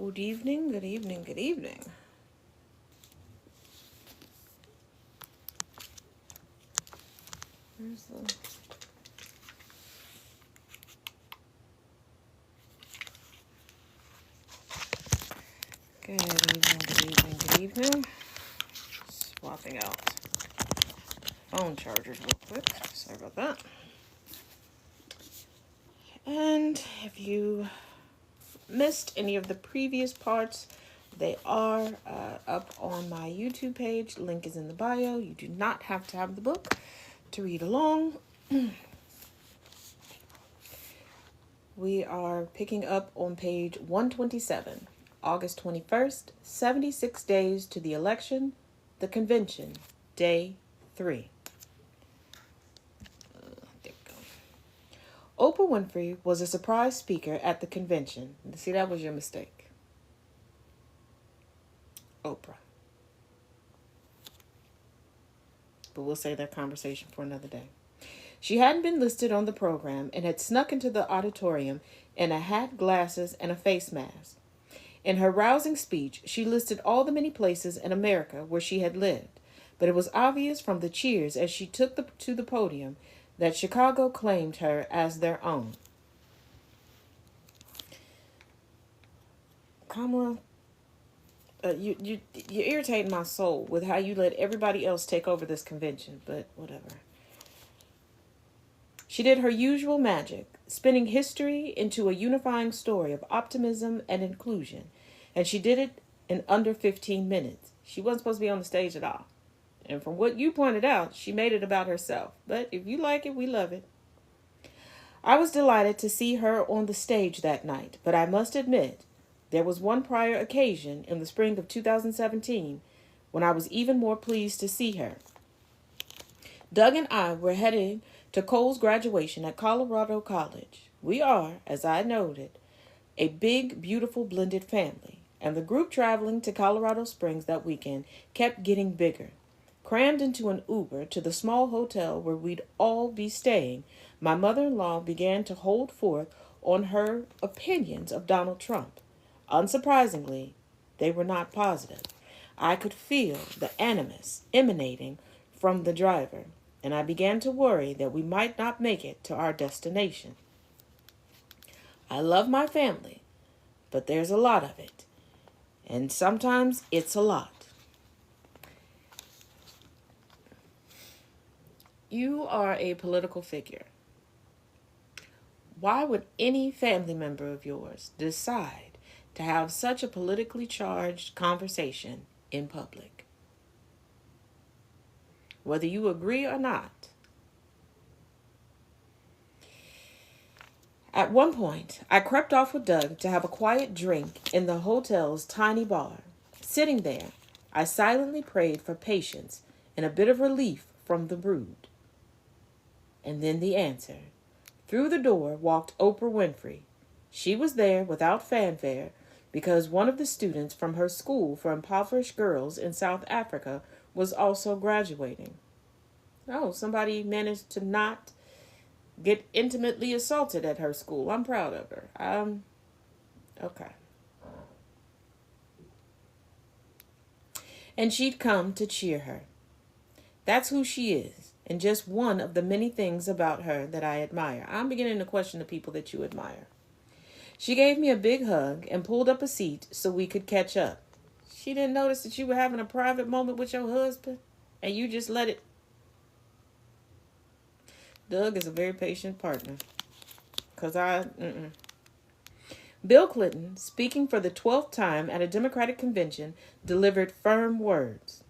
Good evening, good evening, good evening. Where's the... Good evening, good evening, good evening. Swapping out phone chargers real quick. Sorry about that. And if you missed any of the previous parts, they are up on my YouTube page. Link is in the bio. You do not have to have the book to read along. We are picking up on page 127, August 21st, 76 days to the election, the convention, day 3. There we go. Oprah Winfrey was a surprise speaker at the convention. See, that was your mistake. Oprah. But we'll save that conversation for another day. She hadn't been listed on the program and had snuck into the auditorium in a hat, glasses, and a face mask. In her rousing speech, she listed all the many places in America where she had lived, but it was obvious from the cheers as she took to the podium that Chicago claimed her as their own. Kamala, you're irritating my soul with how you let everybody else take over this convention, but whatever. She did her usual magic, spinning history into a unifying story of optimism and inclusion, and she did it in under 15 minutes. She wasn't supposed to be on the stage at all. And from what you pointed out, she made it about herself. But if you like it, we love it. I was delighted to see her on the stage that night, but I must admit, there was one prior occasion in the spring of 2017 when I was even more pleased to see her. Doug and I were heading to Cole's graduation at Colorado College. We are, as I noted, a big, beautiful blended family, and the group traveling to Colorado Springs that weekend kept getting bigger. Crammed into an Uber to the small hotel where we'd all be staying, my mother-in-law began to hold forth on her opinions of Donald Trump. Unsurprisingly, they were not positive. I could feel the animus emanating from the driver, and I began to worry that we might not make it to our destination. I love my family, but there's a lot of it, and sometimes it's a lot. You are a political figure. Why would any family member of yours decide to have such a politically charged conversation in public? Whether you agree or not. At one point, I crept off with Doug to have a quiet drink in the hotel's tiny bar. Sitting there, I silently prayed for patience and a bit of relief from the brood. And then the answer. Through the door walked Oprah Winfrey. She was there without fanfare because one of the students from her school for impoverished girls in South Africa was also graduating. Oh, somebody managed to not get intimately assaulted at her school. I'm proud of her. Okay. And she'd come to cheer her. That's who she is, and just one of the many things about her that I admire. I'm beginning to question the people that you admire. She gave me a big hug and pulled up a seat so we could catch up. She didn't notice that you were having a private moment with your husband, and you just let it. Doug is a very patient partner. Bill Clinton, speaking for the 12th time at a Democratic convention, delivered firm words.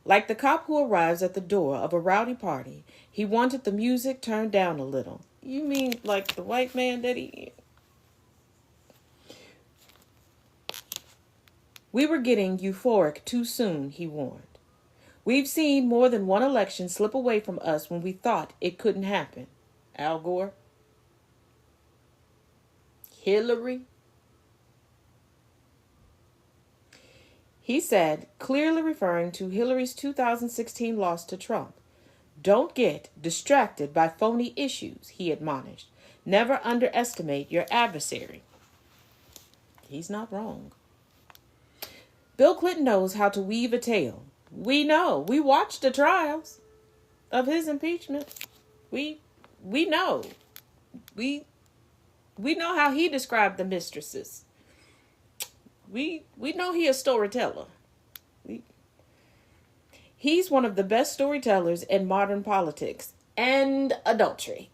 Like the cop who arrives at the door of a rowdy party, he wanted the music turned down a little. You mean like the white man that he... We were getting euphoric too soon, he warned. We've seen more than one election slip away from us when we thought it couldn't happen. Al Gore. Hillary. He said, clearly referring to Hillary's 2016 loss to Trump. Don't get distracted by phony issues, he admonished. Never underestimate your adversary. He's not wrong. Bill Clinton knows how to weave a tale. We know. We watched the trials of his impeachment. We know. We know how he described the mistresses. We know he a storyteller. He's one of the best storytellers in modern politics and adultery.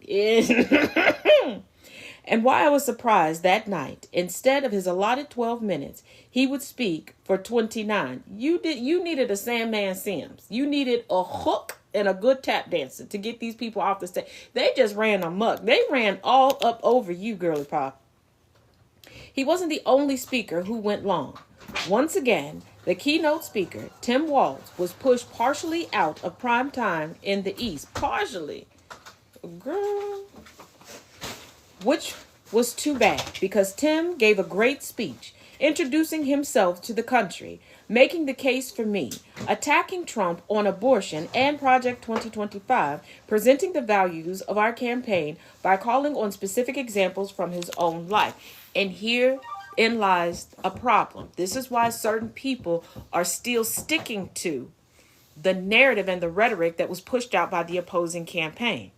And why I was surprised that night, instead of his allotted 12 minutes, he would speak for 29. You needed a Sandman Sims. You needed a hook and a good tap dancer to get these people off the stage. They just ran amok. They ran all up over you, girly pop. He wasn't the only speaker who went long. Once again, the keynote speaker, Tim Walz, was pushed partially out of prime time in the East. Partially. Girl. Which was too bad, because Tim gave a great speech, introducing himself to the country, making the case for me, attacking Trump on abortion and Project 2025, presenting the values of our campaign by calling on specific examples from his own life. And herein lies a problem. This is why certain people are still sticking to the narrative and the rhetoric that was pushed out by the opposing campaign.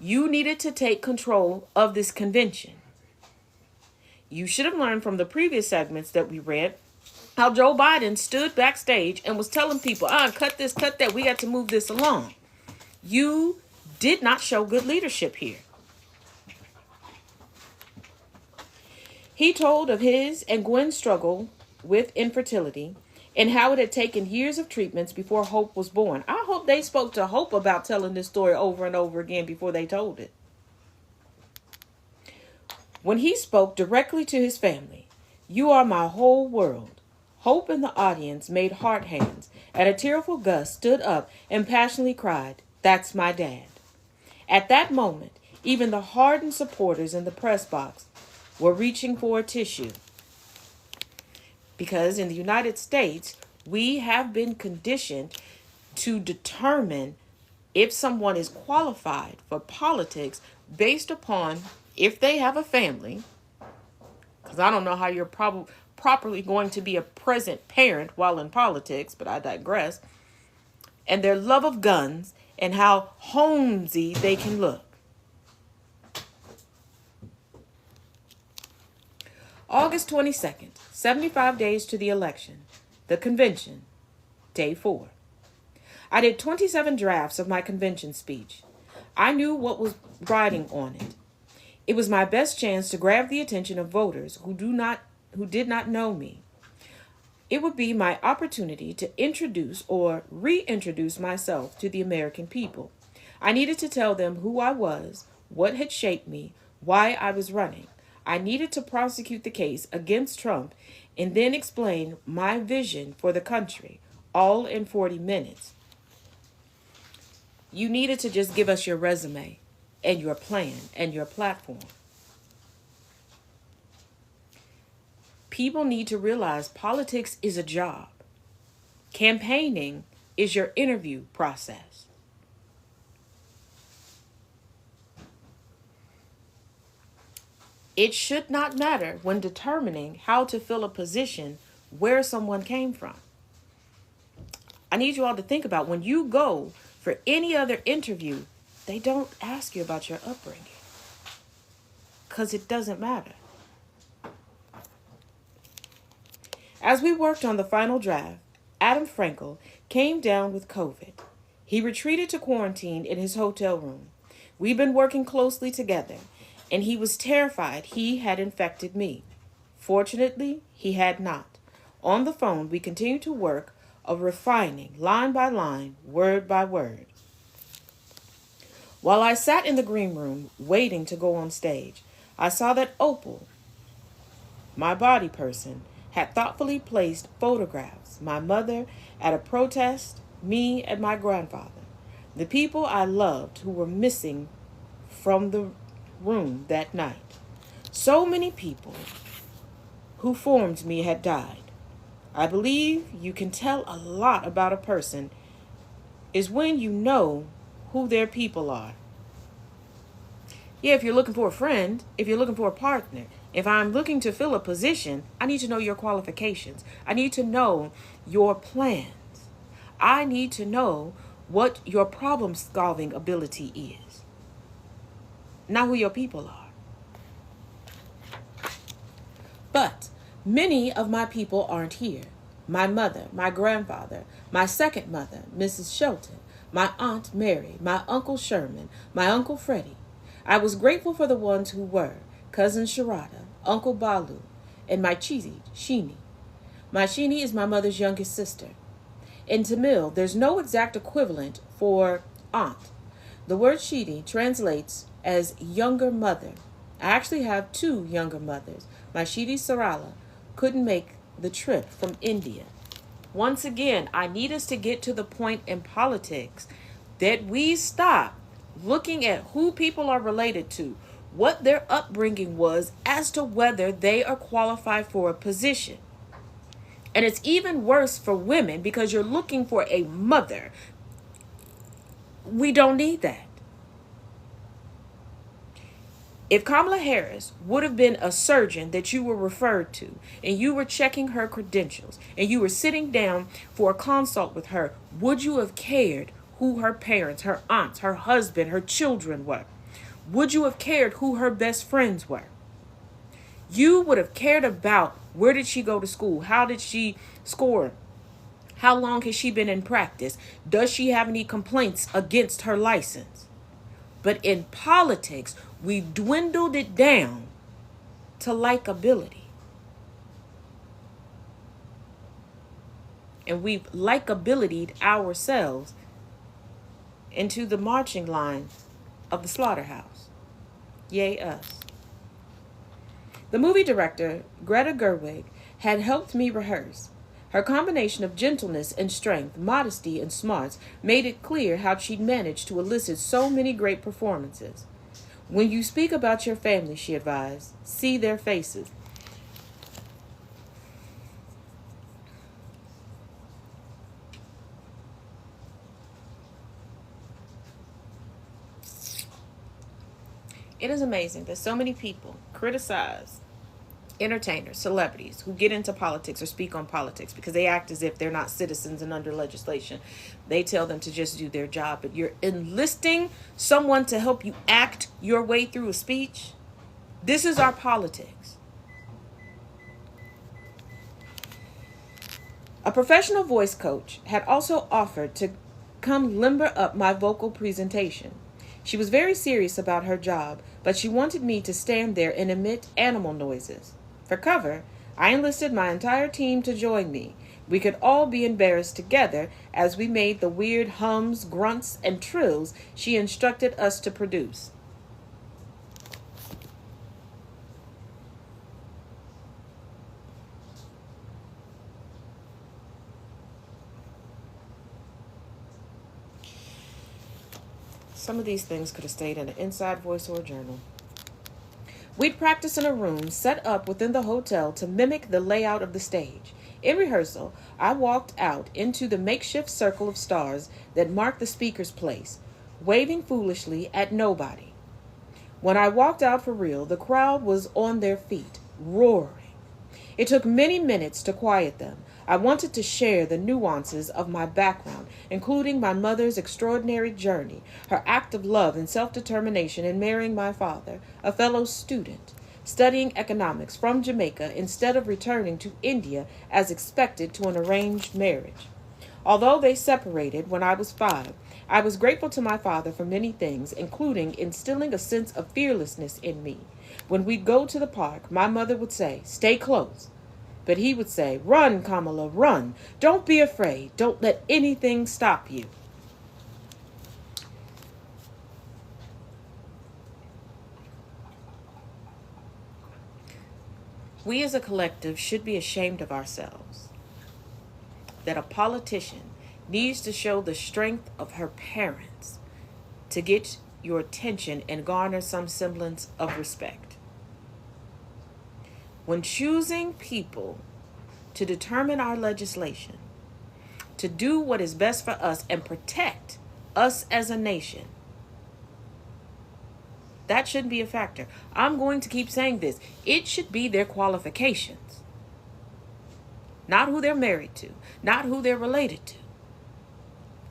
You needed to take control of this convention. You should have learned from the previous segments that we read how Joe Biden stood backstage and was telling people, cut this, cut that. We got to move this along. You did not show good leadership here. He told of his and Gwen's struggle with infertility and how it had taken years of treatments before Hope was born. I hope they spoke to Hope about telling this story over and over again before they told it. When he spoke directly to his family, "You are my whole world," Hope in the audience made heart hands, and a tearful Gus stood up and passionately cried, "That's my dad." At that moment, even the hardened supporters in the press box were reaching for a tissue. Because in the United States, we have been conditioned to determine if someone is qualified for politics based upon if they have a family. Because I don't know how you're properly going to be a present parent while in politics, but I digress. And their love of guns and how homesy they can look. August 22nd, 75 days to the election, the convention, day 4. I did 27 drafts of my convention speech. I knew what was riding on it. It was my best chance to grab the attention of voters who did not know me. It would be my opportunity to introduce or reintroduce myself to the American people. I needed to tell them who I was, what had shaped me, why I was running. I needed to prosecute the case against Trump and then explain my vision for the country, all in 40 minutes. You needed to just give us your resume and your plan and your platform. People need to realize politics is a job. Campaigning is your interview process. It should not matter when determining how to fill a position where someone came from. I need you all to think about when you go for any other interview, they don't ask you about your upbringing because it doesn't matter. As we worked on the final draft, Adam Frankel came down with COVID. He retreated to quarantine in his hotel room. We've been working closely together, and he was terrified he had infected me. Fortunately, he had not. On the phone, we continued to work of refining, line by line, word by word. While I sat in the green room, waiting to go on stage, I saw that Opal, my body person, had thoughtfully placed photographs, my mother at a protest, me and my grandfather, the people I loved who were missing from the room that night. So many people who formed me had died. I believe you can tell a lot about a person is when you know who their people are. Yeah, if you're looking for a friend, if you're looking for a partner, If I'm looking to fill a position, I need to know your qualifications. I need to know your plans. I need to know what your problem solving ability is, not who your people are. But many of my people aren't here. My mother, my grandfather, my second mother, Mrs. Shelton, my Aunt Mary, my Uncle Sherman, my Uncle Freddie. I was grateful for the ones who were, Cousin Sharada, Uncle Balu, and my Chizi, Sheeny. My Sheeny is my mother's youngest sister. In Tamil, there's no exact equivalent for aunt. The word Sheeny translates as younger mother. I actually have two younger mothers. My Shidi Sarala couldn't make the trip from India. Once again, I need us to get to the point in politics that we stop looking at who people are related to, what their upbringing was, as to whether they are qualified for a position. And it's even worse for women because you're looking for a mother. We don't need that. If Kamala Harris would have been a surgeon that you were referred to and you were checking her credentials and you were sitting down for a consult with her, would you have cared who her parents, her aunts, her husband, her children were? Would you have cared who her best friends were? You would have cared about where did she go to school? How did she score? How long has she been in practice? Does she have any complaints against her license? But in politics, we've dwindled it down to likability. And we've likabilitied ourselves into the marching line of the slaughterhouse. Yay us. The movie director, Greta Gerwig, had helped me rehearse. Her combination of gentleness and strength, modesty and smarts made it clear how she'd managed to elicit so many great performances. When you speak about your family, she advised, see their faces. It is amazing that so many people criticize entertainers, celebrities who get into politics or speak on politics because they act as if they're not citizens and under legislation. They tell them to just do their job, but you're enlisting someone to help you act your way through a speech. This is our politics. A professional voice coach had also offered to come limber up my vocal presentation. She was very serious about her job, but she wanted me to stand there and emit animal noises. For cover, I enlisted my entire team to join me. We could all be embarrassed together as we made the weird hums, grunts, and trills she instructed us to produce. Some of these things could have stayed in an inside voice or a journal. We'd practice in a room set up within the hotel to mimic the layout of the stage. In rehearsal, I walked out into the makeshift circle of stars that marked the speaker's place, waving foolishly at nobody. When I walked out for real, the crowd was on their feet, roaring. It took many minutes to quiet them. I wanted to share the nuances of my background, including my mother's extraordinary journey, her act of love and self-determination in marrying my father, a fellow student, studying economics from Jamaica instead of returning to India as expected to an arranged marriage. Although they separated when I was 5, I was grateful to my father for many things, including instilling a sense of fearlessness in me. When we'd go to the park, my mother would say, "Stay close." But he would say, "Run, Kamala, run. Don't be afraid. Don't let anything stop you." We as a collective should be ashamed of ourselves. That a politician needs to show the strength of her parents to get your attention and garner some semblance of respect. When choosing people to determine our legislation, to do what is best for us and protect us as a nation, That shouldn't be a factor. I'm going to keep saying this. It should be their qualifications, not who they're married to, not who they're related to.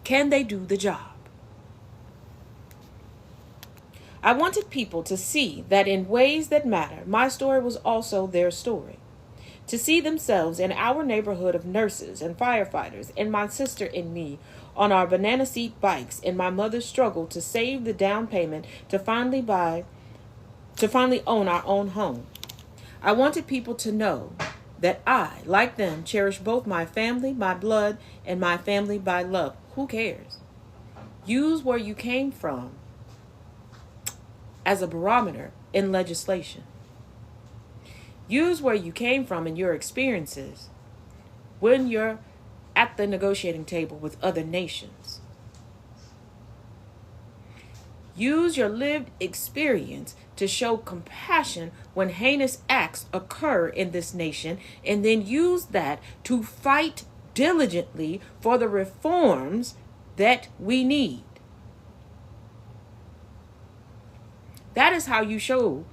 Can they do the job? I wanted people to see that in ways that matter, my story was also their story. To see themselves in our neighborhood of nurses and firefighters, and my sister and me on our banana seat bikes, in my mother's struggle to save the down payment to finally own our own home. I wanted people to know that I, like them, cherish both my family, my blood, and my family by love. Who cares? Use where you came from as a barometer in legislation. Use where you came from and your experiences when you're at the negotiating table with other nations. Use your lived experience to show compassion when heinous acts occur in this nation, and then use that to fight diligently for the reforms that we need. That is how you show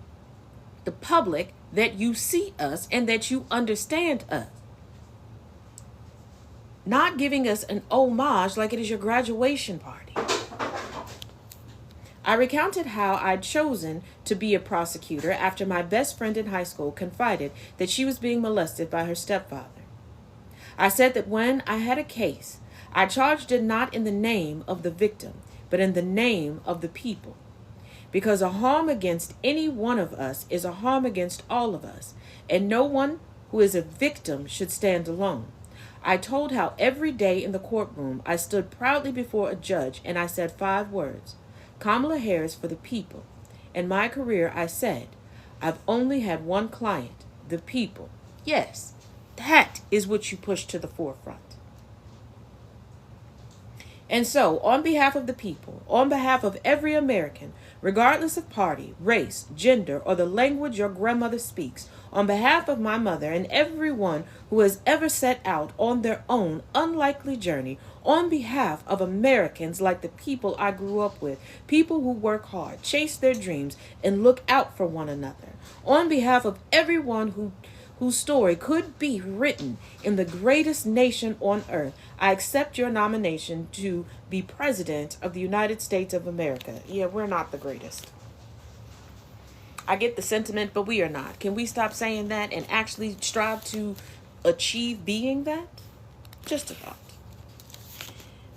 the public that you see us and that you understand us. Not giving us an homage like it is your graduation party. I recounted how I'd chosen to be a prosecutor after my best friend in high school confided that she was being molested by her stepfather. I said that when I had a case, I charged it not in the name of the victim, but in the name of the people. Because a harm against any one of us is a harm against all of us, and no one who is a victim should stand alone. I told how every day in the courtroom I stood proudly before a judge and I said 5 words: Kamala Harris for the people. In my career, I said, I've only had one client, the people. Yes, that is what you push to the forefront. And so, on behalf of the people, on behalf of every American, regardless of party, race, gender, or the language your grandmother speaks, on behalf of my mother and everyone who has ever set out on their own unlikely journey, on behalf of Americans like the people I grew up with, people who work hard, chase their dreams, and look out for one another, on behalf of everyone whose story could be written in the greatest nation on earth, I accept your nomination to be President of the United States of America. Yeah, we're not the greatest. I get the sentiment, but we are not. Can we stop saying that and actually strive to achieve being that? Just a thought.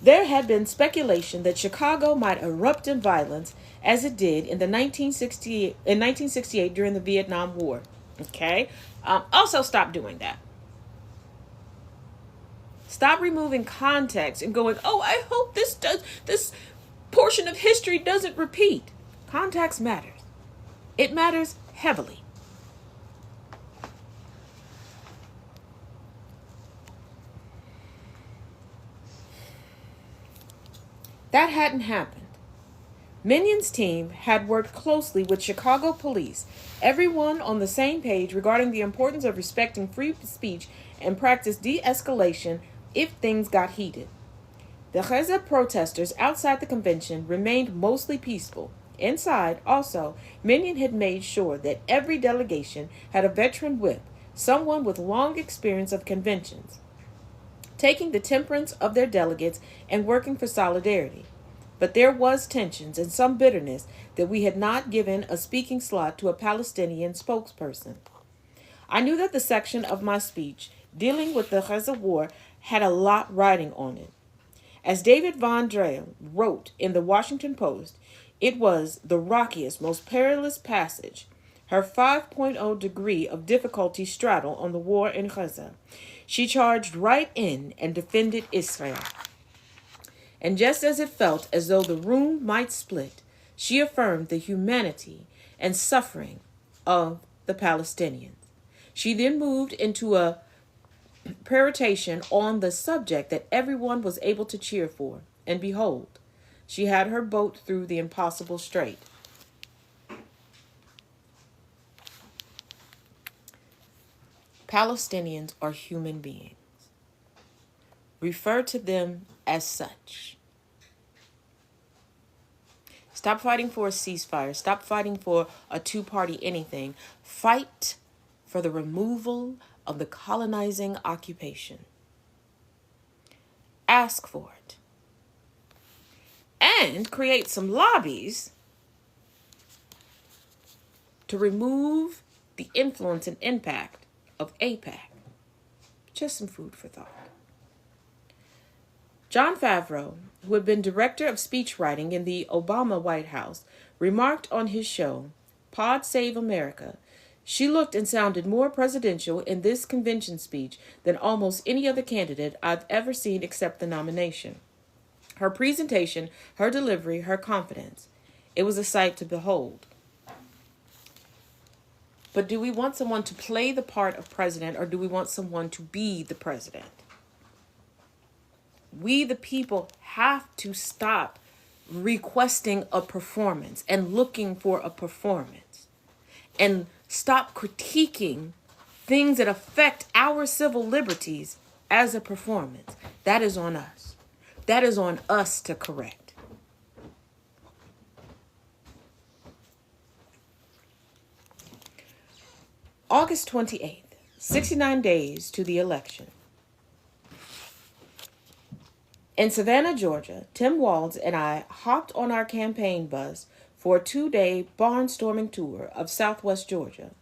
There had been speculation that Chicago might erupt in violence as it did in 1968 during the Vietnam War. Okay? Also, stop doing that. Stop removing context and going, oh, I hope this portion of history doesn't repeat. Context matters. It matters heavily. That hadn't happened. Minion's team had worked closely with Chicago police, everyone on the same page regarding the importance of respecting free speech and practice de-escalation if things got heated. The Hezbollah protesters outside the convention remained mostly peaceful. Inside, also, Minion had made sure that every delegation had a veteran whip, someone with long experience of conventions, taking the temperance of their delegates and working for solidarity. But there was tensions and some bitterness that we had not given a speaking slot to a Palestinian spokesperson. I knew that the section of my speech dealing with the Gaza war had a lot riding on it. As David Von Drehl wrote in the Washington Post, it was the rockiest, most perilous passage, her 5.0 degree of difficulty straddle on the war in Gaza. She charged right in and defended Israel. And just as it felt as though the room might split, she affirmed the humanity and suffering of the Palestinians. She then moved into a peroration on the subject that everyone was able to cheer for, and behold, she had her boat through the impossible strait. Palestinians are human beings. Refer to them as such. Stop fighting for a ceasefire. Stop fighting for a two-party anything. Fight for the removal of the colonizing occupation. Ask for it. And create some lobbies to remove the influence and impact of AIPAC. Just some food for thought. Jon Favreau, who had been director of speechwriting in the Obama White House, remarked on his show, Pod Save America, she looked and sounded more presidential in this convention speech than almost any other candidate I've ever seen except the nomination. Her presentation, her delivery, her confidence. It was a sight to behold. But do we want someone to play the part of president, or do we want someone to be the president? We, the people, have to stop requesting a performance and looking for a performance, and stop critiquing things that affect our civil liberties as a performance. That is on us. That is on us to correct. August 28th, 69 days to the election. In Savannah, Georgia, Tim Walz and I hopped on our campaign bus for a 2-day barnstorming tour of Southwest Georgia.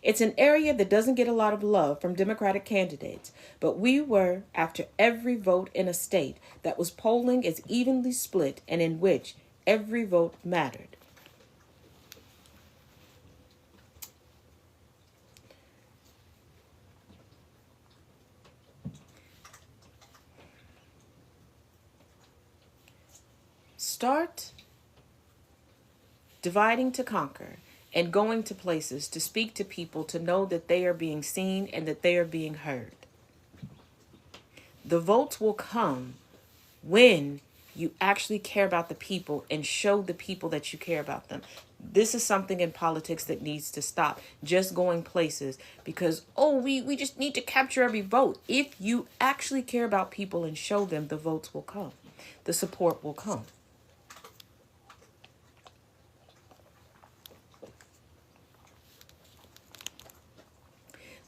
It's an area that doesn't get a lot of love from Democratic candidates, but we were after every vote in a state that was polling as evenly split and in which every vote mattered. Start dividing to conquer and going to places to speak to people, to know that they are being seen and that they are being heard. The votes will come when you actually care about the people and show the people that you care about them. This is something in politics that needs to stop. Just going places because, we just need to capture every vote. If you actually care about people and show them, the votes will come. The support will come.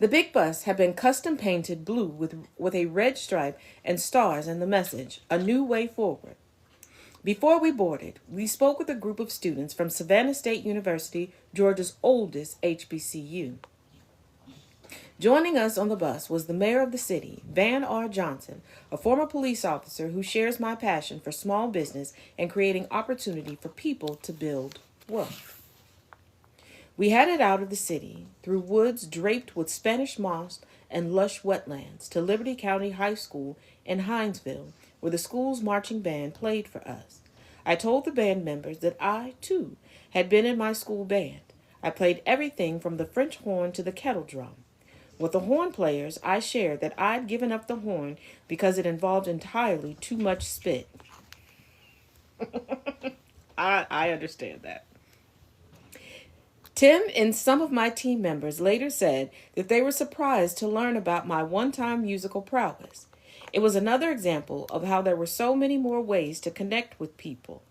The big bus had been custom painted blue with a red stripe and stars and the message, "A New Way Forward." Before we boarded, we spoke with a group of students from Savannah State University, Georgia's oldest HBCU. Joining us on the bus was the mayor of the city, Van R. Johnson, a former police officer who shares my passion for small business and creating opportunity for people to build wealth. We headed out of the city, through woods draped with Spanish moss and lush wetlands, to Liberty County High School in Hinesville, where the school's marching band played for us. I told the band members that I, too, had been in my school band. I played everything from the French horn to the kettle drum. With the horn players, I shared that I'd given up the horn because it involved entirely too much spit. I understand that. Tim and some of my team members later said that they were surprised to learn about my one-time musical prowess. It was another example of how there were so many more ways to connect with people.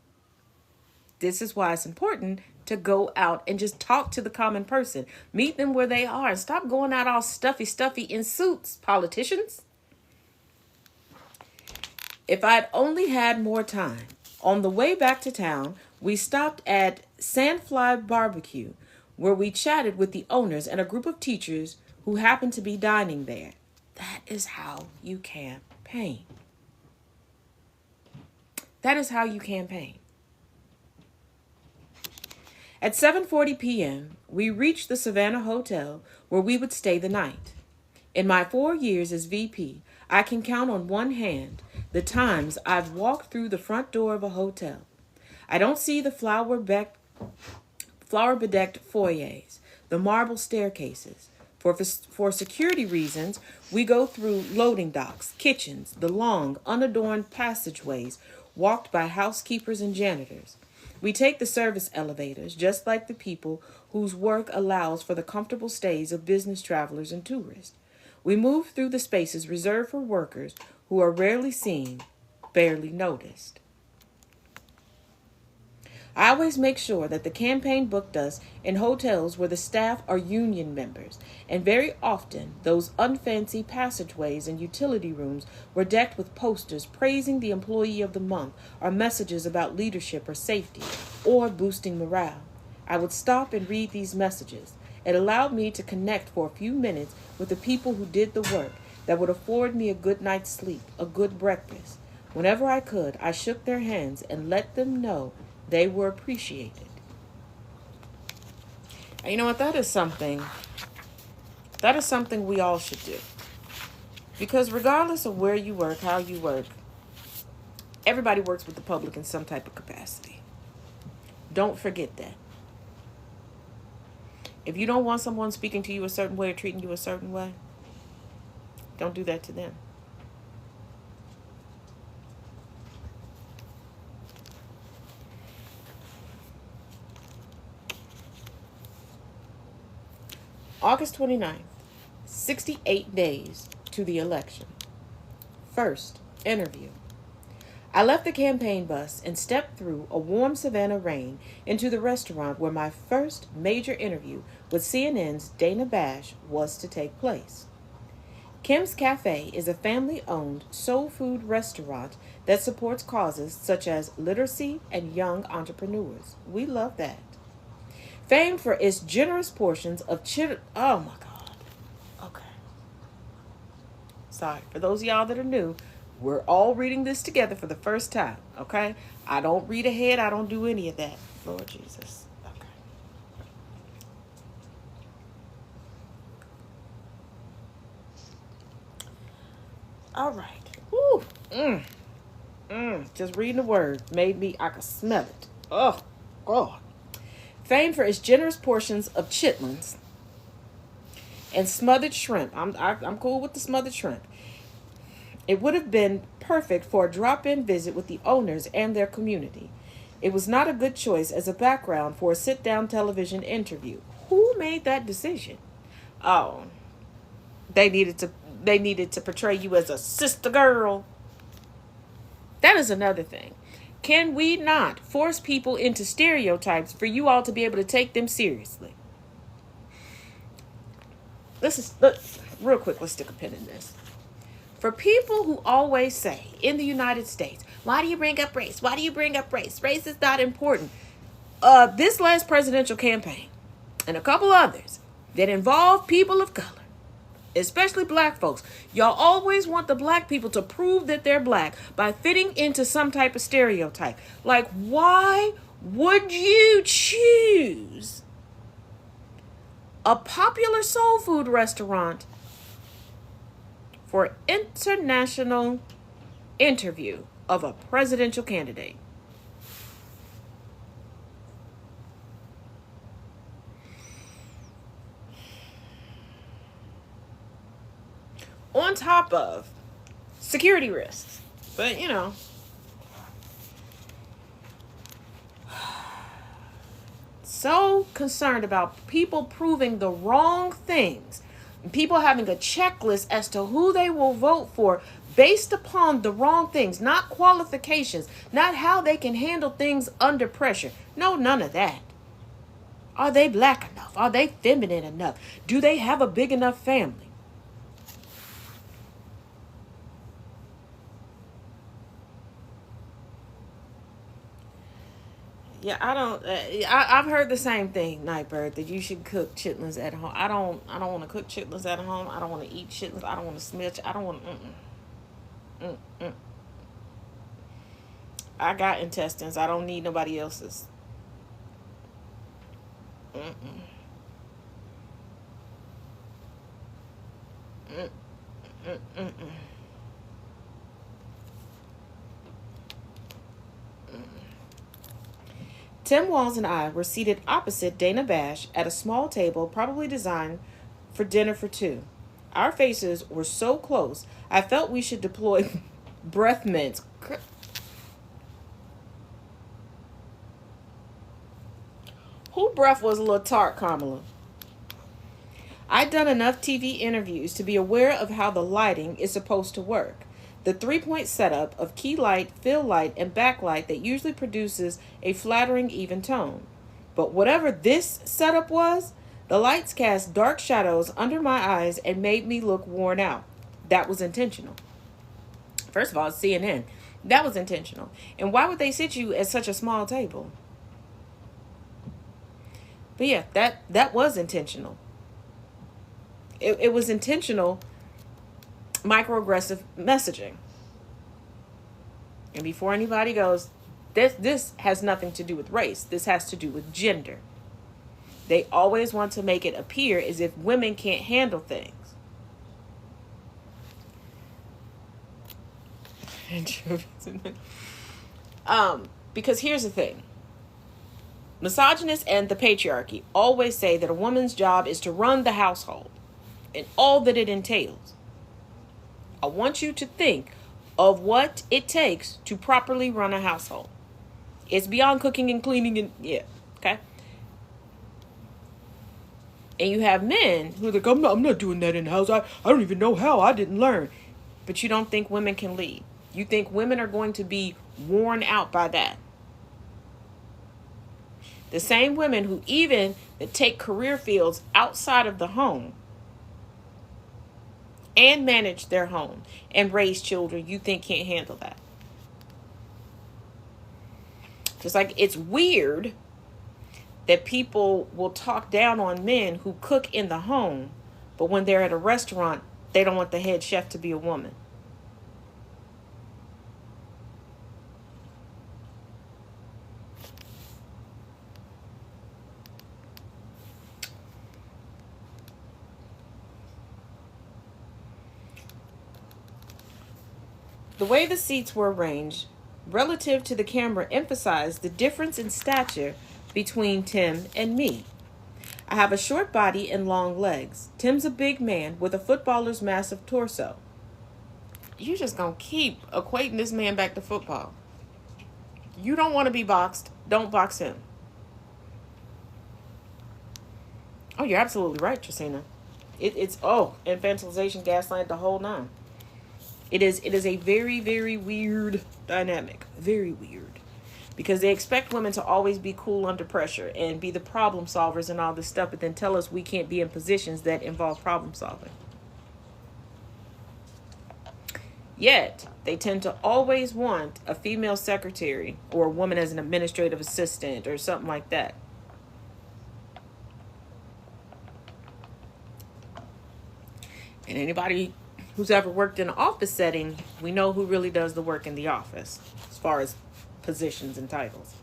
This is why it's important to go out and just talk to the common person. Meet them where they are and stop going out all stuffy in suits, politicians. If I'd only had more time, on the way back to town, we stopped at Sandfly Barbecue, where we chatted with the owners and a group of teachers who happened to be dining there. That is how you campaign. That is how you campaign. At 7:40 p.m., we reached the Savannah Hotel where we would stay the night. In my 4 years as VP, I can count on one hand the times I've walked through the front door of a hotel. I don't see the flower-bedecked foyers, the marble staircases. For security reasons, we go through loading docks, kitchens, the long, unadorned passageways walked by housekeepers and janitors. We take the service elevators, just like the people whose work allows for the comfortable stays of business travelers and tourists. We move through the spaces reserved for workers who are rarely seen, barely noticed. I always make sure that the campaign booked us in hotels where the staff are union members, and very often those unfancy passageways and utility rooms were decked with posters praising the employee of the month or messages about leadership or safety or boosting morale. I would stop and read these messages. It allowed me to connect for a few minutes with the people who did the work that would afford me a good night's sleep, a good breakfast. Whenever I could, I shook their hands and let them know they were appreciated. And you know what? That is something we all should do. Because regardless of where you work, how you work, everybody works with the public in some type of capacity. Don't forget that. If you don't want someone speaking to you a certain way or treating you a certain way, don't do that to them. August 29th, 68 days to the election. First interview. I left the campaign bus and stepped through a warm Savannah rain into the restaurant where my first major interview with CNN's Dana Bash was to take place. Kim's Cafe is a family-owned soul food restaurant that supports causes such as literacy and young entrepreneurs. We love that. Famed for its generous portions of oh my God. Okay. Sorry. For those of y'all that are new, we're all reading this together for the first time. Okay? I don't read ahead. I don't do any of that. Lord Jesus. Okay. All right. Woo. Just reading the word made me, I could smell it. Oh, God. Famed for its generous portions of chitlins and smothered shrimp. I'm cool with the smothered shrimp. It would have been perfect for a drop-in visit with the owners and their community. It was not a good choice as a background for a sit-down television interview. Who made that decision? Oh, they needed to portray you as a sister girl. That is another thing. Can we not force people into stereotypes for you all to be able to take them seriously? Real quick, let's stick a pin in this. For people who always say in the United States, why do you bring up race? Why do you bring up race? Race is not important. This last presidential campaign and a couple others that involve people of color, especially black folks. Y'all always want the black people to prove that they're black by fitting into some type of stereotype. Like, why would you choose a popular soul food restaurant for international interview of a presidential candidate? On top of security risks. But, you know, so concerned about people proving the wrong things. People having a checklist as to who they will vote for based upon the wrong things, not qualifications, not how they can handle things under pressure. No, none of that. Are they black enough? Are they feminine enough? Do they have a big enough family? Yeah, I've heard the same thing, Nightbird, that you should cook chitlins at home. I don't want to cook chitlins at home. I don't want to eat chitlins. I don't want to smell. I don't want to. I got intestines. I don't need nobody else's. Mm-mm. Mm-mm. Tim Walz and I were seated opposite Dana Bash at a small table probably designed for dinner for two. Our faces were so close, I felt we should deploy breath mints. Who breath was a little tart, Kamala? I'd done enough TV interviews to be aware of how the lighting is supposed to work. The 3-point setup of key light, fill light, and backlight that usually produces a flattering, even tone. But whatever this setup was, the lights cast dark shadows under my eyes and made me look worn out. That was intentional. First of all, it's CNN. That was intentional. And why would they sit you at such a small table? But yeah, that was intentional. It was intentional microaggressive messaging. And before anybody goes, this has nothing to do with race. This has to do with gender. They always want to make it appear as if women can't handle things. Because here's the thing. Misogynists and the patriarchy always say that a woman's job is to run the household and all that it entails. I want you to think of what it takes to properly run a household. It's beyond cooking and cleaning and okay? And you have men who are like, I'm not doing that in the house. I don't even know how. I didn't learn. But you don't think women can lead. You think women are going to be worn out by that. The same women who even that take career fields outside of the home and manage their home and raise children, you think can't handle that. Just like it's weird that people will talk down on men who cook in the home, but when they're at a restaurant, they don't want the head chef to be a woman. The way the seats were arranged relative to the camera emphasized the difference in stature between Tim and me. I have a short body and long legs. Tim's a big man with a footballer's massive torso. You just gonna keep equating this man back to football. You don't want to be boxed. Don't box him. Oh, you're absolutely right, Tracina. It's infantilization, gaslight, the whole nine. It is a very, very weird dynamic. Very weird. Because they expect women to always be cool under pressure and be the problem solvers and all this stuff, but then tell us we can't be in positions that involve problem solving. Yet, they tend to always want a female secretary or a woman as an administrative assistant or something like that. And anybody who's ever worked in an office setting, we know who really does the work in the office as far as positions and titles.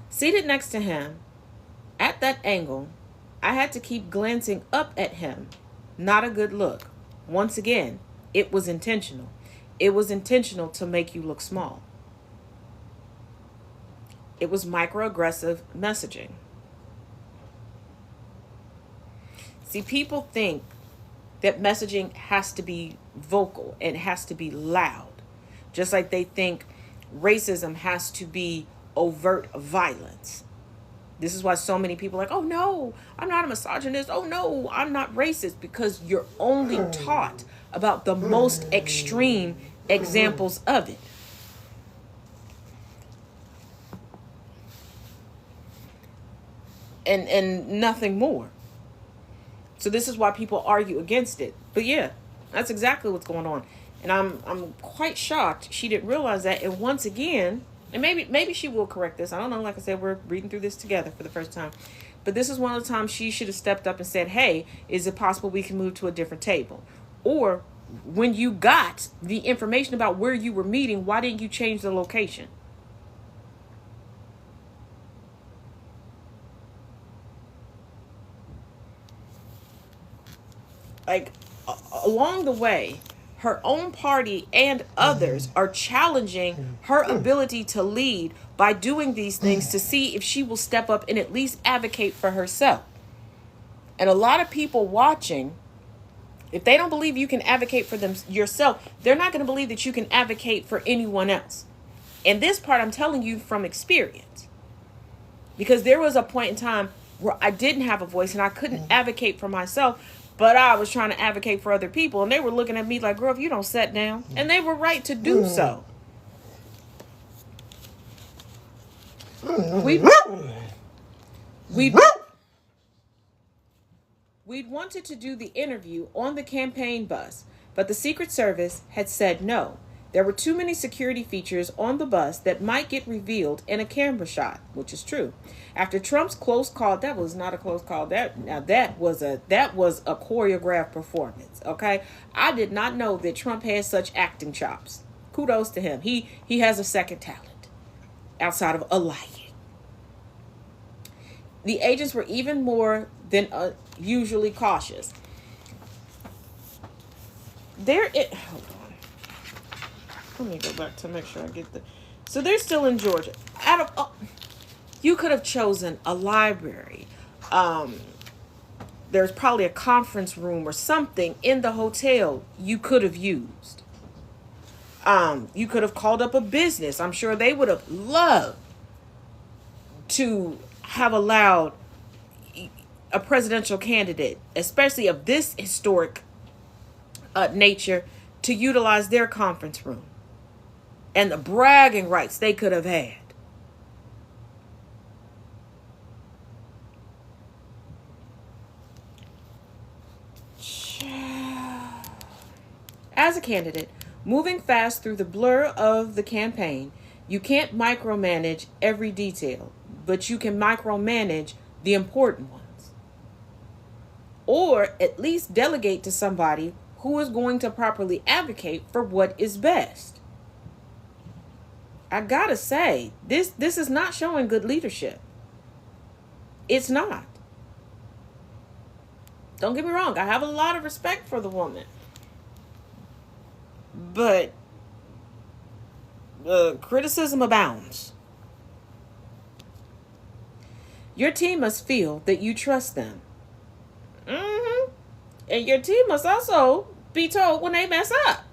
Seated next to him, at that angle, I had to keep glancing up at him. Not a good look. Once again, it was intentional. It was intentional to make you look small. It was microaggressive messaging. See, people think that messaging has to be vocal and has to be loud. Just like they think racism has to be overt violence. This is why so many people are like, oh no, I'm not a misogynist. Oh no, I'm not racist. Because you're only taught about the most extreme examples of it. And nothing more. So this is why people argue against it. But yeah, that's exactly what's going on. And I'm quite shocked she didn't realize that. And once again, and maybe she will correct this. I don't know. Like I said, we're reading through this together for the first time. But this is one of the times she should have stepped up and said, hey, is it possible we can move to a different table? Or when you got the information about where you were meeting, why didn't you change the location? Like, along the way, her own party and others are challenging her ability to lead by doing these things to see if she will step up and at least advocate for herself. And a lot of people watching, if they don't believe you can advocate for them yourself, they're not going to believe that you can advocate for anyone else. And this part I'm telling you from experience. Because there was a point in time where I didn't have a voice and I couldn't advocate for myself. But I was trying to advocate for other people, and they were looking at me like, girl, if you don't sit down. And they were right to do so. We'd wanted to do the interview on the campaign bus, but the Secret Service had said no. There were too many security features on the bus that might get revealed in a camera shot, which is true. After Trump's close call, that was not a close call. That was a choreographed performance. Okay, I did not know that Trump had such acting chops. Kudos to him. He has a second talent outside of a lion. The agents were even more than usually cautious. Hold on. Let me go back to make sure I get the. So they're still in Georgia. You could have chosen a library. There's probably a conference room or something in the hotel you could have used. You could have called up a business. I'm sure they would have loved to have allowed a presidential candidate, especially of this historic nature, to utilize their conference room and the bragging rights they could have had. As a candidate, moving fast through the blur of the campaign, you can't micromanage every detail, but you can micromanage the important ones. Or at least delegate to somebody who is going to properly advocate for what is best. I gotta say, this is not showing good leadership. It's not. Don't get me wrong, I have a lot of respect for the woman. But criticism abounds. Your team must feel that you trust them. And your team must also be told when they mess up.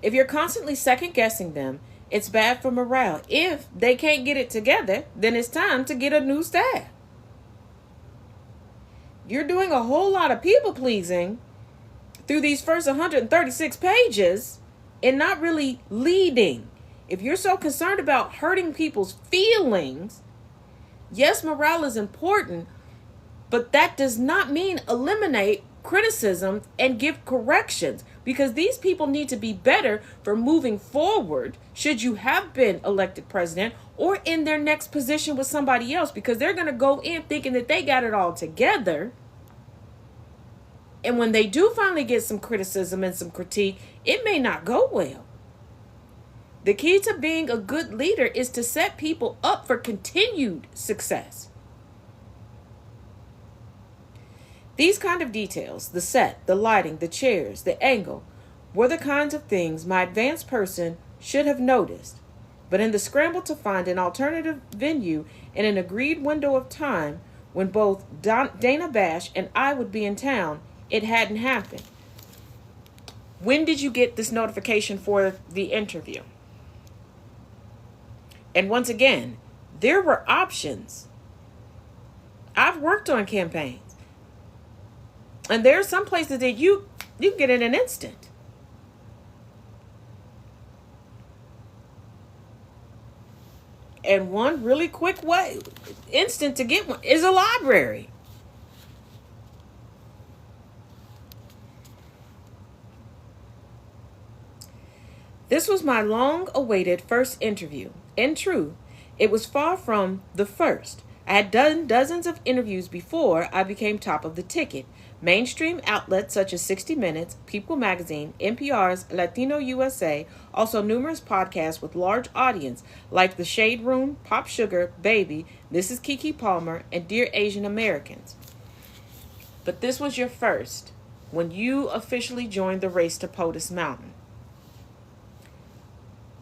If you're constantly second guessing them, it's bad for morale. If they can't get it together, then it's time to get a new staff. You're doing a whole lot of people pleasing through these first 136 pages and not really leading. If you're so concerned about hurting people's feelings, yes, morale is important, but that does not mean eliminate criticism and give corrections, because these people need to be better for moving forward should you have been elected president or in their next position with somebody else, because they're going to go in thinking that they got it all together. And when they do finally get some criticism and some critique, it may not go well. The key to being a good leader is to set people up for continued success. These kind of details, the set, the lighting, the chairs, the angle, were the kinds of things my advanced person should have noticed. But in the scramble to find an alternative venue in an agreed window of time when both Dana Bash and I would be in town, it hadn't happened. When did you get this notification for the interview? And once again, there were options. I've worked on campaigns. And there are some places that you get in an instant. And one really quick way, instant to get one, is a library. This was my long-awaited first interview. In truth, it was far from the first. I had done dozens of interviews before I became top of the ticket. Mainstream outlets such as 60 Minutes, People Magazine, NPR's Latino USA, also numerous podcasts with large audience like The Shade Room, Pop Sugar, Baby, This is Keke Palmer, and Dear Asian Americans. But this was your first, when you officially joined the race to POTUS Mountain.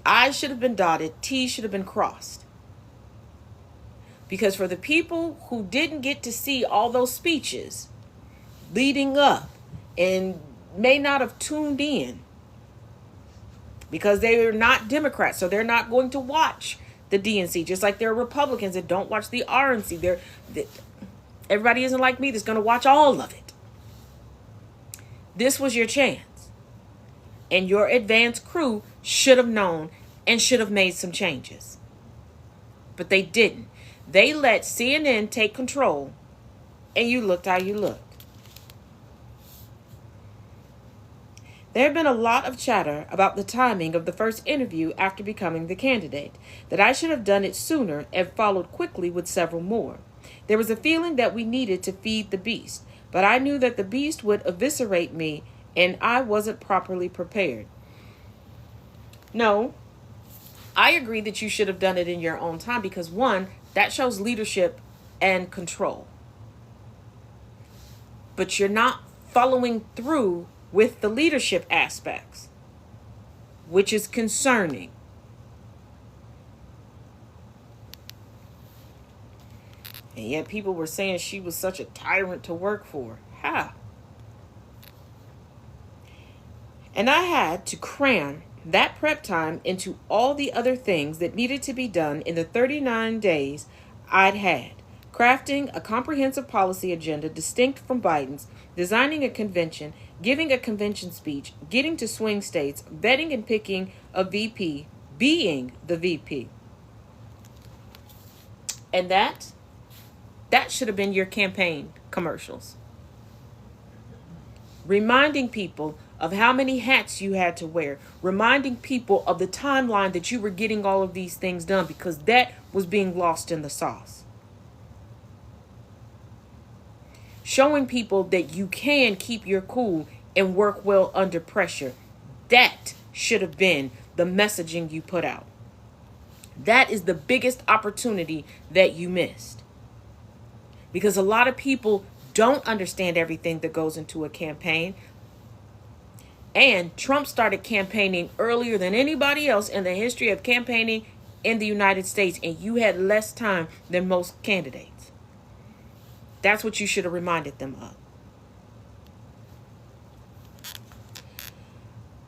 I should have been dotted, T should have been crossed. Because for the people who didn't get to see all those speeches leading up and may not have tuned in because they are not Democrats, so they're not going to watch the DNC, just like there are Republicans that don't watch the RNC. Everybody isn't like me that's going to watch all of it. This was your chance. And your advanced crew should have known and should have made some changes. But they didn't. They let CNN take control, and you looked how you looked. There have been a lot of chatter about the timing of the first interview after becoming the candidate, that I should have done it sooner and followed quickly with several more. There was a feeling that we needed to feed the beast, but I knew that the beast would eviscerate me, and I wasn't properly prepared. No, I agree that you should have done it in your own time because, one, that shows leadership and control. But you're not following through with the leadership aspects, which is concerning. And yet people were saying she was such a tyrant to work for. How? And I had to cram that prep time into all the other things that needed to be done in the 39 days I'd had. Crafting a comprehensive policy agenda distinct from Biden's, designing a convention, giving a convention speech, getting to swing states, vetting and picking a VP, being the VP. And that should have been your campaign commercials. Reminding people of how many hats you had to wear. Reminding people of the timeline that you were getting all of these things done, because that was being lost in the sauce. Showing people that you can keep your cool and work well under pressure. That should have been the messaging you put out. That is the biggest opportunity that you missed. Because a lot of people don't understand everything that goes into a campaign. And Trump started campaigning earlier than anybody else in the history of campaigning in the United States. And you had less time than most candidates. That's what you should have reminded them of.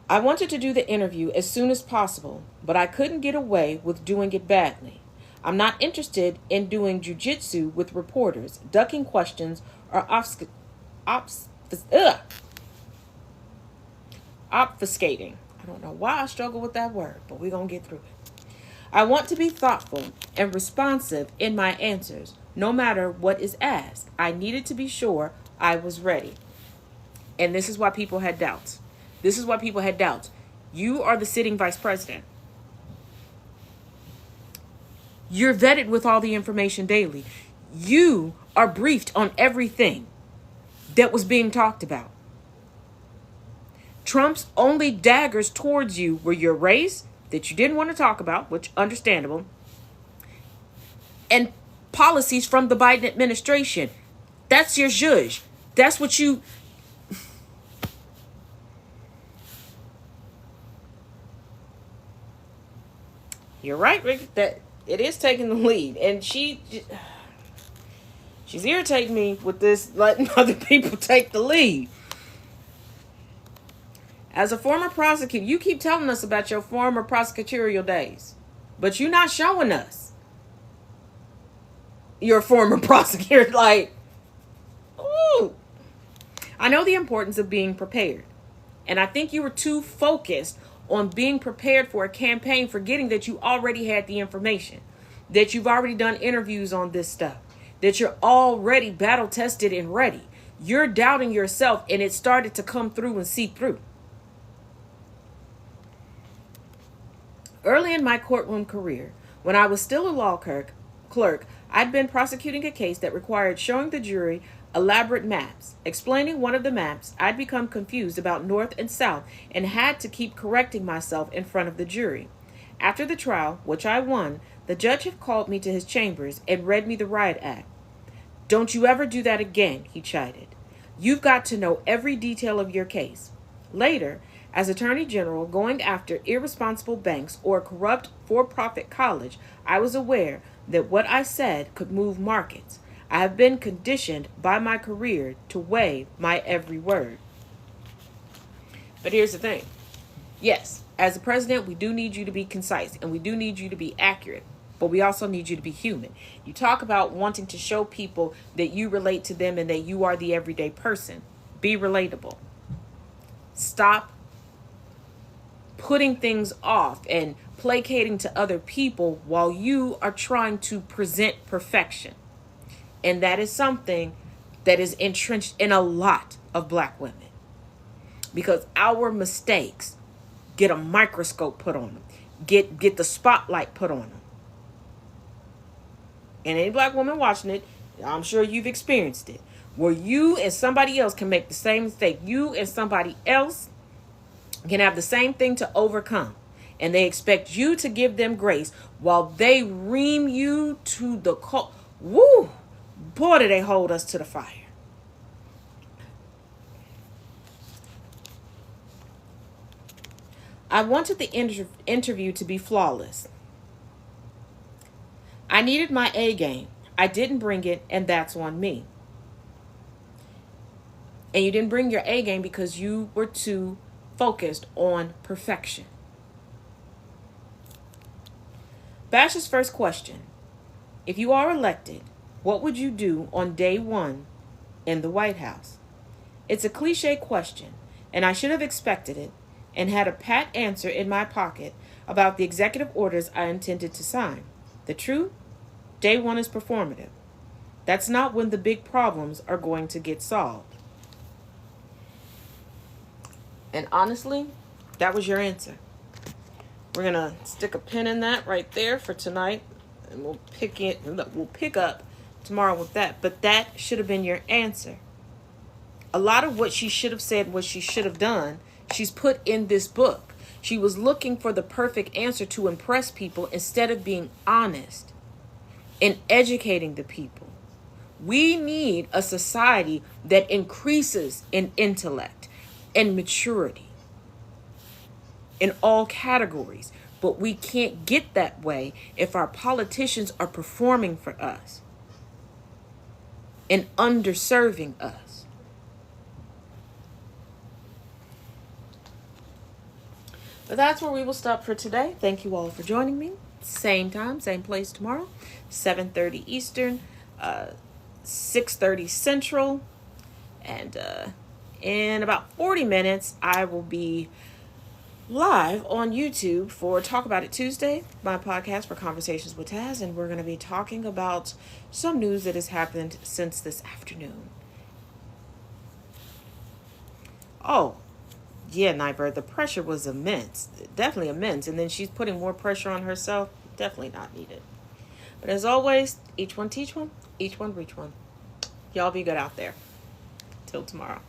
I wanted to do the interview as soon as possible, but I couldn't get away with doing it badly. I'm not interested in doing jujitsu with reporters, ducking questions, or obfuscating. I don't know why I struggle with that word, but we're going to get through it. I want to be thoughtful and responsive in my answers, no matter what is asked. I needed to be sure I was ready. And this is why people had doubts. This is why people had doubts. You are the sitting vice president. You're vetted with all the information daily. You are briefed on everything that was being talked about. Trump's only daggers towards you were your race that you didn't want to talk about, which understandable, and policies from the Biden administration. That's your zhuzh. That's what you... You're right, Rick, that it is taking the lead. And she's irritating me with this letting other people take the lead. As a former prosecutor, you keep telling us about your former prosecutorial days, but you're not showing us your former prosecutor. Like, ooh. I know the importance of being prepared. And I think you were too focused on being prepared for a campaign, forgetting that you already had the information, that you've already done interviews on this stuff, that you're already battle tested and ready. You're doubting yourself, and it started to come through and seep through. Early in my courtroom career, when I was still a law clerk, I'd been prosecuting a case that required showing the jury elaborate maps. Explaining one of the maps, I'd become confused about north and south and had to keep correcting myself in front of the jury. After the trial, which I won, the judge had called me to his chambers and read me the riot act. "Don't you ever do that again," he chided. "You've got to know every detail of your case." Later, as Attorney General going after irresponsible banks or corrupt for-profit college, I was aware that what I said could move markets. I have been conditioned by my career to weigh my every word. But here's the thing. Yes, as a president, we do need you to be concise and we do need you to be accurate. but we also need you to be human. You talk about wanting to show people that you relate to them and that you are the everyday person. Be relatable. Stop putting things off and placating to other people while you are trying to present perfection. And that is something that is entrenched in a lot of black women, because our mistakes get a microscope put on them, get the spotlight put on them. And any black woman watching it, I'm sure you've experienced it, where you and somebody else can make the same mistake. You and somebody else can have the same thing to overcome, and they expect you to give them grace while they ream you to the cold. Woo! Boy, do they hold us to the fire. I wanted the interview to be flawless. I needed my A game. I didn't bring it, and that's on me. And you didn't bring your A game because you were too focused on perfection. Bash's first question: if you are elected, what would you do on day one in the White House? It's a cliche question, and I should have expected it and had a pat answer in my pocket about the executive orders I intended to sign. The truth? Day one is performative. That's not when the big problems are going to get solved. And honestly, that was your answer. We're going to stick a pin in that right there for tonight, and we'll pick up tomorrow with that. But that should have been your answer. A lot of what she should have said, what she should have done, she's put in this book. She was looking for the perfect answer to impress people instead of being honest and educating the people. We need a society that increases in intellect and maturity in all categories. But we can't get that way if our politicians are performing for us and underserving us. But that's where we will stop for today. Thank you all for joining me. Same time, same place tomorrow, 7:30 Eastern, 6:30 Central. And in about 40 minutes, I will be live on YouTube for Talk About It Tuesday, my podcast for Conversations with Taz. And we're going to be talking about some news that has happened since this afternoon. Oh, yeah, Nightbird, the pressure was immense. Definitely immense. And then she's putting more pressure on herself. Definitely not needed. But as always, each one teach one, each one reach one. Y'all be good out there. Till tomorrow.